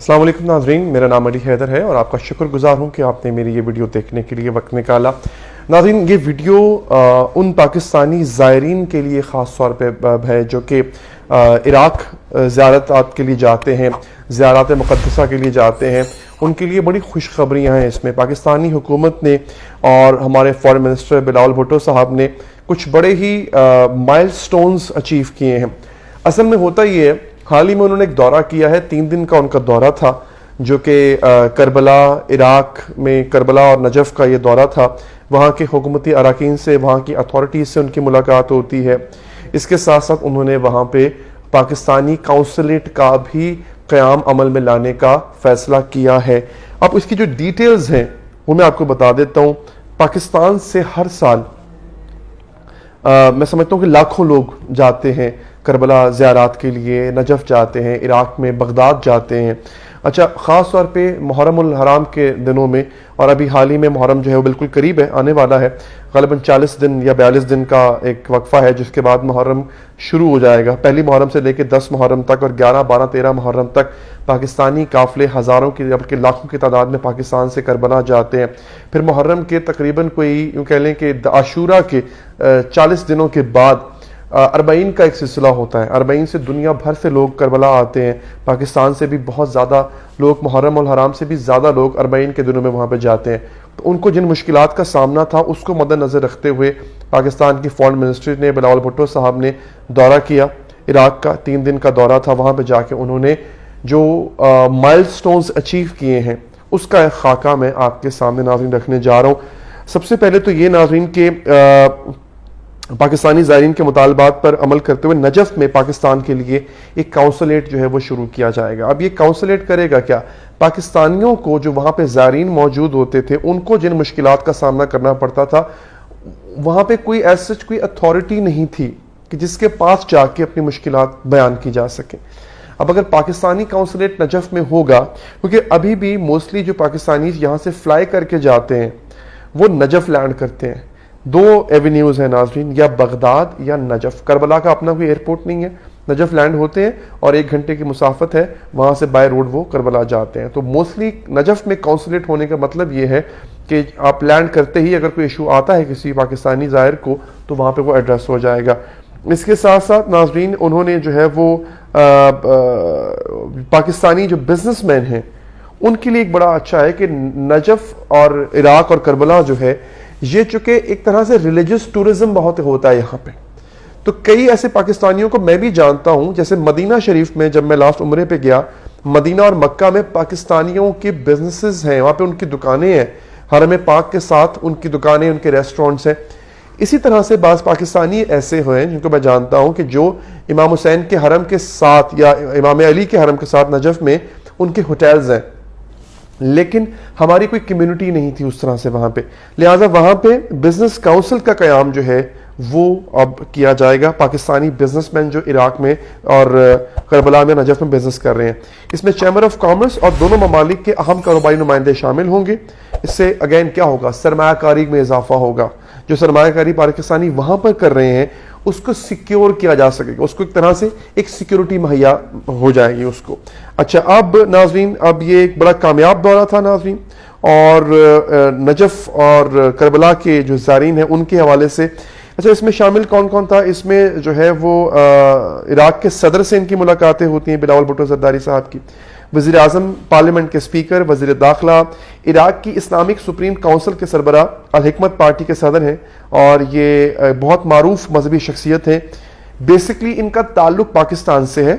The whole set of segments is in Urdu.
السلام علیکم ناظرین، میرا نام علی حیدر ہے اور آپ کا شکر گزار ہوں کہ آپ نے میری یہ ویڈیو دیکھنے کے لیے وقت نکالا۔ ناظرین، یہ ویڈیو ان پاکستانی زائرین کے لیے خاص طور پہ ہے جو کہ عراق زیارتات کے لیے جاتے ہیں، زیارات مقدسہ کے لیے جاتے ہیں۔ ان کے لیے بڑی خوشخبریاں ہیں۔ اس میں پاکستانی حکومت نے اور ہمارے فارن منسٹر بلاول بھٹو صاحب نے کچھ بڑے ہی مائل سٹونز اچیو کیے ہیں۔ اصل میں ہوتا یہ ہے، حال ہی میں انہوں نے ایک دورہ کیا ہے، 3 دن کا ان کا دورہ تھا جو کہ کربلا، عراق میں کربلا اور نجف کا یہ دورہ تھا۔ وہاں کے حکومتی اراکین سے، وہاں کی اتھارٹیز سے ان کی ملاقات ہوتی ہے۔ اس کے ساتھ ساتھ انہوں نے وہاں پہ پاکستانی کونسلیٹ کا بھی قیام عمل میں لانے کا فیصلہ کیا ہے۔ اب اس کی جو ڈیٹیلز ہیں وہ میں آپ کو بتا دیتا ہوں۔ پاکستان سے ہر سال میں سمجھتا ہوں کہ لاکھوں لوگ جاتے ہیں کربلا زیارات کے لیے، نجف جاتے ہیں، عراق میں بغداد جاتے ہیں۔ اچھا، خاص طور پہ محرم الحرام کے دنوں میں، اور ابھی حال ہی میں محرم جو ہے وہ بالکل قریب ہے، آنے والا ہے، غالباً 40 دن یا 42 دن کا ایک وقفہ ہے جس کے بعد محرم شروع ہو جائے گا۔ پہلی محرم سے لے کے 10 محرم تک اور 11، 12، 13 محرم تک پاکستانی قافلے ہزاروں کی بلکہ لاکھوں کی تعداد میں پاکستان سے کربلا جاتے ہیں۔ پھر محرم کے تقریباً کوئی یوں کہہ لیں کہ عاشورہ کے 40 دنوں کے بعد 40 کا ایک سلسلہ ہوتا ہے۔ 40 سے دنیا بھر سے لوگ کربلا آتے ہیں۔ پاکستان سے بھی بہت زیادہ لوگ، محرم الحرام سے بھی زیادہ لوگ 40 کے دنوں میں وہاں پہ جاتے ہیں۔ تو ان کو جن مشکلات کا سامنا تھا اس کو مد نظر رکھتے ہوئے پاکستان کی فارن منسٹر نے، بلاول بھٹو صاحب نے دورہ کیا عراق کا، 3 دن کا دورہ تھا۔ وہاں پہ جا کے انہوں نے جو مائل سٹونز اچیو کیے ہیں اس کا ایک خاکہ میں آپ کے سامنے ناظرین رکھنے جا رہا ہوں۔ سب سے پہلے تو یہ ناظرین کہ پاکستانی زائرین کے مطالبات پر عمل کرتے ہوئے نجف میں پاکستان کے لیے ایک کونسلیٹ جو ہے وہ شروع کیا جائے گا۔ اب یہ کونسلیٹ کرے گا کیا؟ پاکستانیوں کو جو وہاں پہ زائرین موجود ہوتے تھے ان کو جن مشکلات کا سامنا کرنا پڑتا تھا، وہاں پہ کوئی ایسا کوئی اتھارٹی نہیں تھی کہ جس کے پاس جا کے اپنی مشکلات بیان کی جا سکیں۔ اب اگر پاکستانی کونسلیٹ نجف میں ہوگا، کیونکہ ابھی بھی موسٹلی جو پاکستانیز یہاں سے فلائی کر کے جاتے ہیں وہ نجف لینڈ کرتے ہیں۔ 2 ایونیوز ہیں ناظرین، یا بغداد یا نجف۔ کربلا کا اپنا کوئی ایئرپورٹ نہیں ہے، نجف لینڈ ہوتے ہیں اور 1 گھنٹے کی مسافت ہے، وہاں سے بائی روڈ وہ کربلا جاتے ہیں۔ تو موسٹلی نجف میں کونسلیٹ ہونے کا مطلب یہ ہے کہ آپ لینڈ کرتے ہی اگر کوئی ایشو آتا ہے کسی پاکستانی زائر کو تو وہاں پہ وہ ایڈریس ہو جائے گا۔ اس کے ساتھ ساتھ ناظرین انہوں نے جو ہے وہ پاکستانی جو بزنس مین ہیں ان کے لیے ایک بڑا اچھا ہے کہ نجف اور عراق اور کربلا جو ہے یہ چونکہ ایک طرح سے ریلیجس ٹورزم بہت ہوتا ہے یہاں پہ، تو کئی ایسے پاکستانیوں کو میں بھی جانتا ہوں، جیسے مدینہ شریف میں جب میں لاسٹ عمرے پہ گیا، مدینہ اور مکہ میں پاکستانیوں کے بزنسز ہیں، وہاں پہ ان کی دکانیں ہیں، حرم پاک کے ساتھ ان کی دکانیں، ان کے ریسٹورنٹس ہیں۔ اسی طرح سے بعض پاکستانی ایسے ہوئے جن کو میں جانتا ہوں کہ جو امام حسین کے حرم کے ساتھ یا امام علی کے حرم کے ساتھ نجف میں ان کے ہوٹلز ہیں، لیکن ہماری کوئی کمیونٹی نہیں تھی اس طرح سے وہاں پہ، لہٰذا وہاں پہ بزنس کونسل کا قیام جو ہے وہ اب کیا جائے گا۔ پاکستانی بزنس مین جو عراق میں اور کربلا میں، نجف میں بزنس کر رہے ہیں، اس میں چیمبر آف کامرس اور دونوں ممالک کے اہم کاروباری نمائندے شامل ہوں گے۔ اس سے اگین کیا ہوگا؟ سرمایہ کاری میں اضافہ ہوگا۔ جو سرمایہ کاری پاکستانی وہاں پر کر رہے ہیں اس کو سیکیور کیا جا سکے گا، اس کو ایک طرح سے ایک سیکیورٹی مہیا ہو جائے گی اس کو۔ اچھا، اب ناظرین اب یہ ایک بڑا کامیاب دورہ تھا ناظرین، اور نجف اور کربلا کے جو زائرین ہیں ان کے حوالے سے اچھا اس میں شامل کون کون تھا؟ اس میں جو ہے وہ عراق کے صدر سے ان کی ملاقاتیں ہوتی ہیں، بلاول بھٹو زرداری صاحب کی، وزیر اعظم، پارلیمنٹ کے اسپیکر، وزیر داخلہ، عراق کی اسلامک سپریم کونسل کے سربراہ، الحکمت پارٹی کے صدر ہیں اور یہ بہت معروف مذہبی شخصیت ہیں۔ بیسکلی ان کا تعلق پاکستان سے ہے،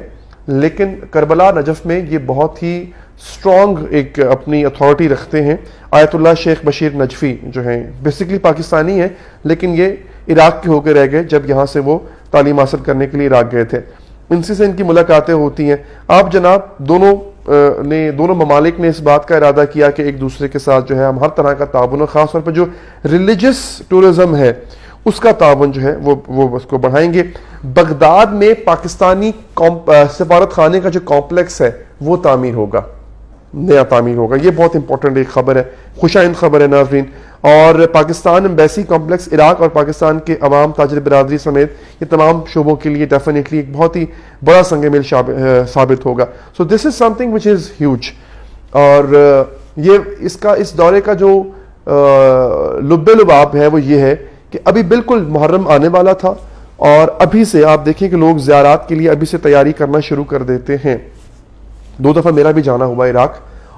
لیکن کربلا نجف میں یہ بہت ہی سٹرونگ ایک اپنی اتھارٹی رکھتے ہیں۔ آیت اللہ شیخ بشیر نجفی جو ہیں بیسکلی پاکستانی ہیں، لیکن یہ عراق کے ہو کے رہ گئے جب یہاں سے وہ تعلیم حاصل کرنے کے لیے عراق گئے تھے۔ ان سے ان کی ملاقاتیں ہوتی ہیں۔ آپ جناب دونوں ممالک نے اس بات کا ارادہ کیا کہ ایک دوسرے کے ساتھ جو ہے ہم ہر طرح کا تعاون، اور خاص طور پر جو ریلیجس ٹورزم ہے اس کا تعاون جو ہے وہ اس کو بڑھائیں گے۔ بغداد میں پاکستانی سفارت خانے کا جو کمپلیکس ہے وہ تعمیر ہوگا، نیا تعمیر ہوگا. یہ بہت امپورٹنٹ ایک خبر ہے, خوشائند خبر ہے ناظرین. اور پاکستان ایمبیسی کمپلیکس عراق اور پاکستان کے عوام, تاجر برادری سمیت یہ تمام شعبوں کے لیے ڈیفینیٹلی ایک بہت ہی بڑا سنگ میل ثابت ہوگا. So this is something which is huge. اور یہ اس دورے کا جو لب لباب ہے وہ یہ ہے کہ ابھی بالکل محرم آنے والا تھا, اور ابھی سے آپ دیکھیں کہ لوگ زیارات کے لیے ابھی سے تیاری کرنا شروع کر دیتے ہیں. 2 دفعہ میرا بھی جانا ہوا عراق,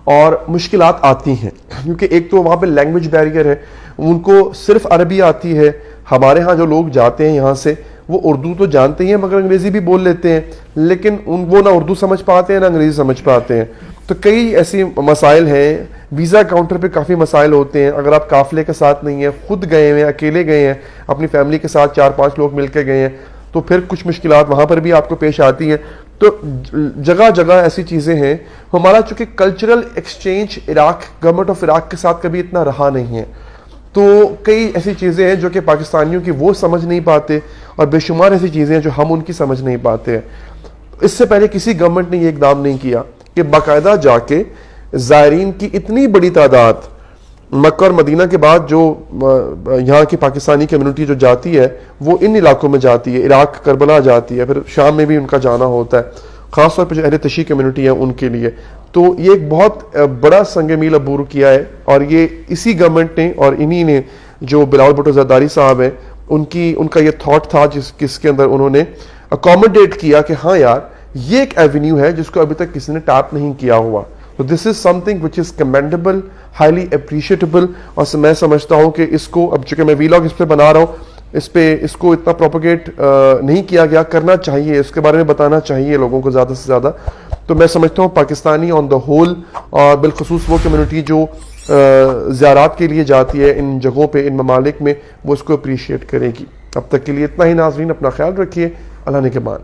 اور مشکلات آتی ہیں کیونکہ ایک تو وہاں پہ لینگویج بیریئر ہے, ان کو صرف عربی آتی ہے. ہمارے ہاں جو لوگ جاتے ہیں یہاں سے وہ اردو تو جانتے ہی ہیں مگر انگریزی بھی بول لیتے ہیں, لیکن وہ نہ اردو سمجھ پاتے ہیں نہ انگریزی سمجھ پاتے ہیں. تو کئی ایسی مسائل ہیں. ویزا کاؤنٹر پہ کافی مسائل ہوتے ہیں. اگر آپ قافلے کے ساتھ نہیں ہیں, خود گئے ہیں, اکیلے گئے ہیں, اپنی فیملی کے ساتھ 4-5 لوگ مل کے گئے ہیں, تو پھر کچھ مشکلات وہاں پر بھی آپ کو پیش آتی ہیں. تو جگہ جگہ ایسی چیزیں ہیں. ہمارا چونکہ cultural exchange government of Iraq کے ساتھ کبھی اتنا رہا نہیں ہے, تو کئی ایسی چیزیں ہیں جو کہ پاکستانیوں کی وہ سمجھ نہیں پاتے, اور بے شمار ایسی چیزیں ہیں جو ہم ان کی سمجھ نہیں پاتے ہیں. اس سے پہلے کسی گورنمنٹ نے یہ اقدام نہیں کیا کہ باقاعدہ جا کے زائرین کی اتنی بڑی تعداد مکہ اور مدینہ کے بعد جو یہاں کی پاکستانی کمیونٹی جو جاتی ہے وہ ان علاقوں میں جاتی ہے, عراق کربلا جاتی ہے, پھر شام میں بھی ان کا جانا ہوتا ہے, خاص طور پہ جو اہل تشیع کمیونٹی ہے ان کے لیے. تو یہ ایک بہت بڑا سنگ میل عبور کیا ہے, اور یہ اسی گورنمنٹ نے اور انہی نے جو بلاول بھٹو زرداری صاحب ہیں ان کا یہ تھاٹ تھا جس کے اندر انہوں نے اکوموڈیٹ کیا کہ ہاں یار یہ ایک ایونیو ہے جس کو ابھی تک کسی نے ٹیپ نہیں کیا ہوا. تو this is something which is commendable, highly appreciable. اور میں سمجھتا ہوں کہ اس کو, اب چونکہ میں ویلاگ اس پہ بنا رہا ہوں, اس کو اتنا پروپیگیٹ نہیں کیا گیا, کرنا چاہیے, اس کے بارے میں بتانا چاہیے لوگوں کو زیادہ سے زیادہ. تو میں سمجھتا ہوں پاکستانی آن دا ہول, اور بالخصوص وہ کمیونٹی جو زیارات کے لیے جاتی ہے ان جگہوں پہ, ان ممالک میں, وہ اس کو اپریشیٹ کرے گی. اب تک کے لیے اتنا ہی ناظرین, اپنا خیال رکھیے. اللہ نگہبان.